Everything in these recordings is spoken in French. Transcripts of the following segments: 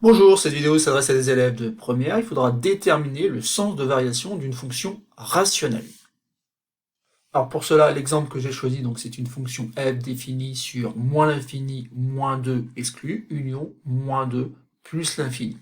Bonjour, cette vidéo s'adresse à des élèves de première. Il faudra déterminer le sens de variation d'une fonction rationnelle. Alors pour cela, l'exemple que j'ai choisi, donc c'est une fonction f définie sur moins l'infini, moins 2 exclu, union, moins 2 plus l'infini,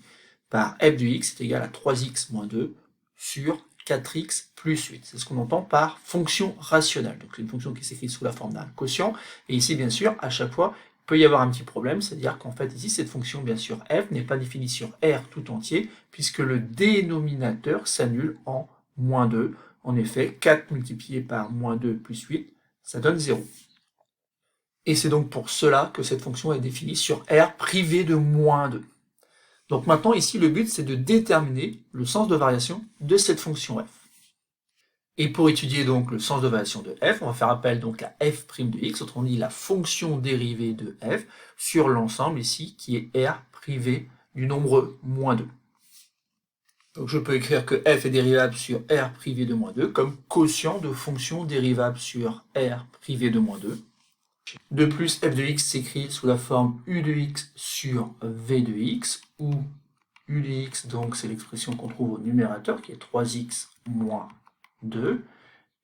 par f de x est égal à 3x moins 2 sur 4x plus 8. C'est ce qu'on entend par fonction rationnelle. Donc c'est une fonction qui s'écrit sous la forme d'un quotient. Et ici, bien sûr, à chaque fois, il peut y avoir un petit problème, c'est-à-dire qu'en fait, ici, cette fonction, bien sûr, f n'est pas définie sur R tout entier, puisque le dénominateur s'annule en moins 2. En effet, 4 multiplié par moins 2 plus 8, ça donne 0. Et c'est donc pour cela que cette fonction est définie sur R privé de moins 2. Donc maintenant, ici, le but, c'est de déterminer le sens de variation de cette fonction f. Et pour étudier donc le sens de variation de f, on va faire appel donc à f' de x, autrement dit la fonction dérivée de f, sur l'ensemble ici, qui est R privé du nombre moins 2. Donc je peux écrire que f est dérivable sur R privé de moins 2 comme quotient de fonction dérivable sur R privé de moins 2. De plus, f de x s'écrit sous la forme u de x sur v de x, où u de x, donc c'est l'expression qu'on trouve au numérateur, qui est 3x moins 2,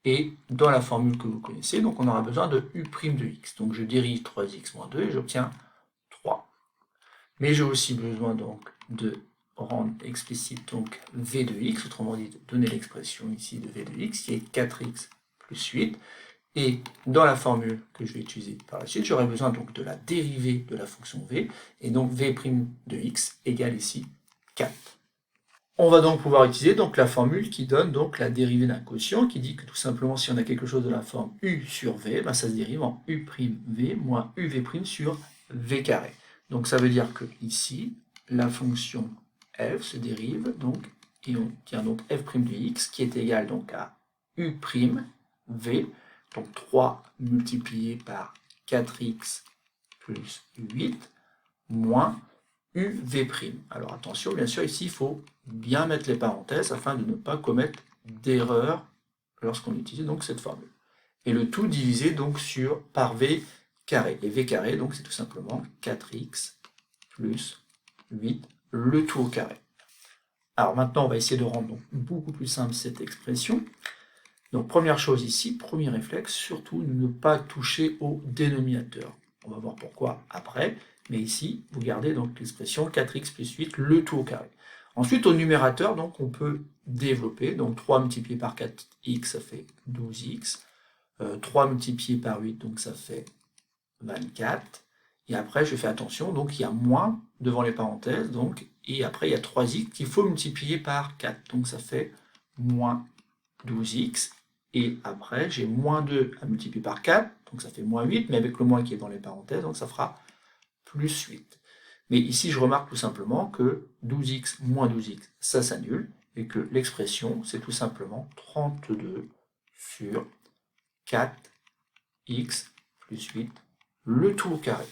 et dans la formule que vous connaissez, donc on aura besoin de u' de x. Donc je dérive 3x moins 2 et j'obtiens 3. Mais j'ai aussi besoin donc de rendre explicite donc v de x, autrement dit de donner l'expression ici de v de x, qui est 4x plus 8. Et dans la formule que je vais utiliser par la suite, j'aurai besoin donc de la dérivée de la fonction v, et donc v' de x égale ici 4. On va donc pouvoir utiliser donc la formule qui donne donc la dérivée d'un quotient, qui dit que tout simplement si on a quelque chose de la forme u sur v, ben ça se dérive en u'v moins uv' sur v carré. Donc ça veut dire que ici, la fonction f se dérive donc, et on tient donc f' de x qui est égal donc à u'v, donc 3 multiplié par 4x plus 8, moins uv'. Alors attention, bien sûr, ici, il faut bien mettre les parenthèses afin de ne pas commettre d'erreur lorsqu'on utilise donc cette formule. Et le tout divisé donc par v carré. Et v carré, donc c'est tout simplement 4x plus 8, le tout au carré. Alors maintenant, on va essayer de rendre donc beaucoup plus simple cette expression. Donc première chose ici, premier réflexe, surtout ne pas toucher au dénominateur. On va voir pourquoi après, mais ici, vous gardez donc l'expression 4x plus 8, le tout au carré. Ensuite, au numérateur, donc on peut développer, donc 3 multiplié par 4x, ça fait 12x, 3 multiplié par 8, donc ça fait 24, et après je fais attention, donc il y a moins devant les parenthèses, donc, et après il y a 3x qu'il faut multiplier par 4, donc ça fait moins 12x, et après j'ai moins 2 à multiplier par 4, donc ça fait moins 8, mais avec le moins qui est dans les parenthèses, donc ça fera plus 8. Mais ici je remarque tout simplement que 12x moins 12x, ça s'annule, et que l'expression c'est tout simplement 32 sur 4x plus 8, le tout au carré.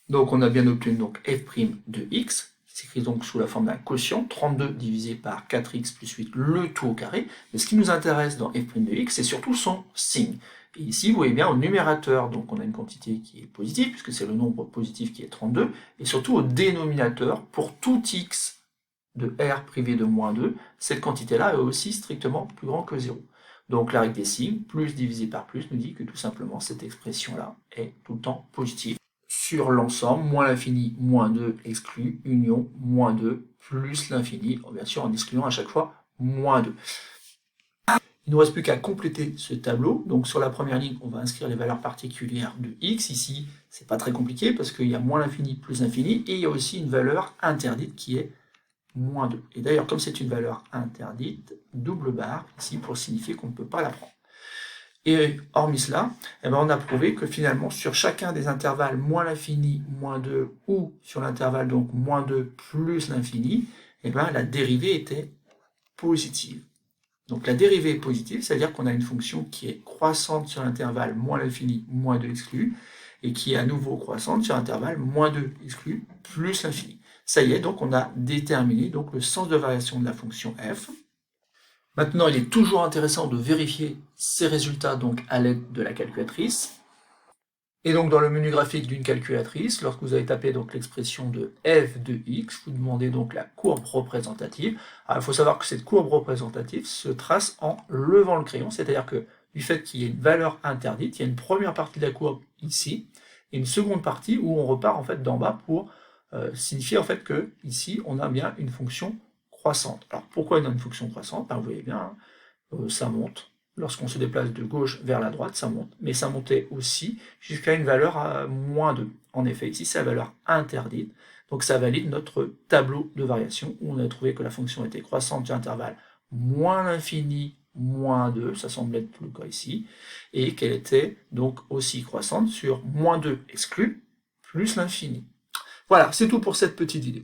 Donc on a bien obtenu donc f' de x, qui s'écrit donc sous la forme d'un quotient, 32 divisé par 4x plus 8, le tout au carré. Mais ce qui nous intéresse dans f' de x, c'est surtout son signe. Et ici, vous voyez bien, au numérateur, donc on a une quantité qui est positive, puisque c'est le nombre positif qui est 32, et surtout au dénominateur, pour tout x de r privé de moins 2, cette quantité-là est aussi strictement plus grand que 0. Donc la règle des signes, plus divisé par plus, nous dit que tout simplement cette expression-là est tout le temps positive. Sur l'ensemble, moins l'infini, moins 2 exclu, union, moins 2 plus l'infini, bien sûr en excluant à chaque fois moins 2. Il ne nous reste plus qu'à compléter ce tableau. Donc sur la première ligne, on va inscrire les valeurs particulières de x. Ici, c'est pas très compliqué parce qu'il y a moins l'infini plus l'infini, et il y a aussi une valeur interdite qui est moins 2. Et d'ailleurs, comme c'est une valeur interdite, double barre ici pour signifier qu'on ne peut pas la prendre. Et hormis cela, eh ben on a prouvé que finalement, sur chacun des intervalles moins l'infini, moins 2, ou sur l'intervalle donc moins 2 plus l'infini, eh ben la dérivée était positive. Donc la dérivée est positive, c'est-à-dire qu'on a une fonction qui est croissante sur l'intervalle moins l'infini, moins 2 exclu, et qui est à nouveau croissante sur l'intervalle moins 2 exclu, plus l'infini. Ça y est, donc on a déterminé donc, le sens de variation de la fonction f. Maintenant, il est toujours intéressant de vérifier ces résultats donc à l'aide de la calculatrice. Et donc dans le menu graphique d'une calculatrice, lorsque vous avez tapé donc l'expression de f de x, vous demandez donc la courbe représentative. Alors il faut savoir que cette courbe représentative se trace en levant le crayon, c'est-à-dire que du fait qu'il y ait une valeur interdite, il y a une première partie de la courbe ici, et une seconde partie où on repart en fait d'en bas pour signifier en fait que ici on a bien une fonction croissante. Alors pourquoi on a une fonction croissante? Ben, vous voyez bien, hein, ça monte. Lorsqu'on se déplace de gauche vers la droite, ça monte, mais ça montait aussi jusqu'à une valeur à moins 2. En effet, ici, c'est la valeur interdite, donc ça valide notre tableau de variation, où on a trouvé que la fonction était croissante sur l'intervalle moins l'infini, moins 2, ça semble être le cas ici, et qu'elle était donc aussi croissante sur moins 2 exclu, plus l'infini. Voilà, c'est tout pour cette petite vidéo.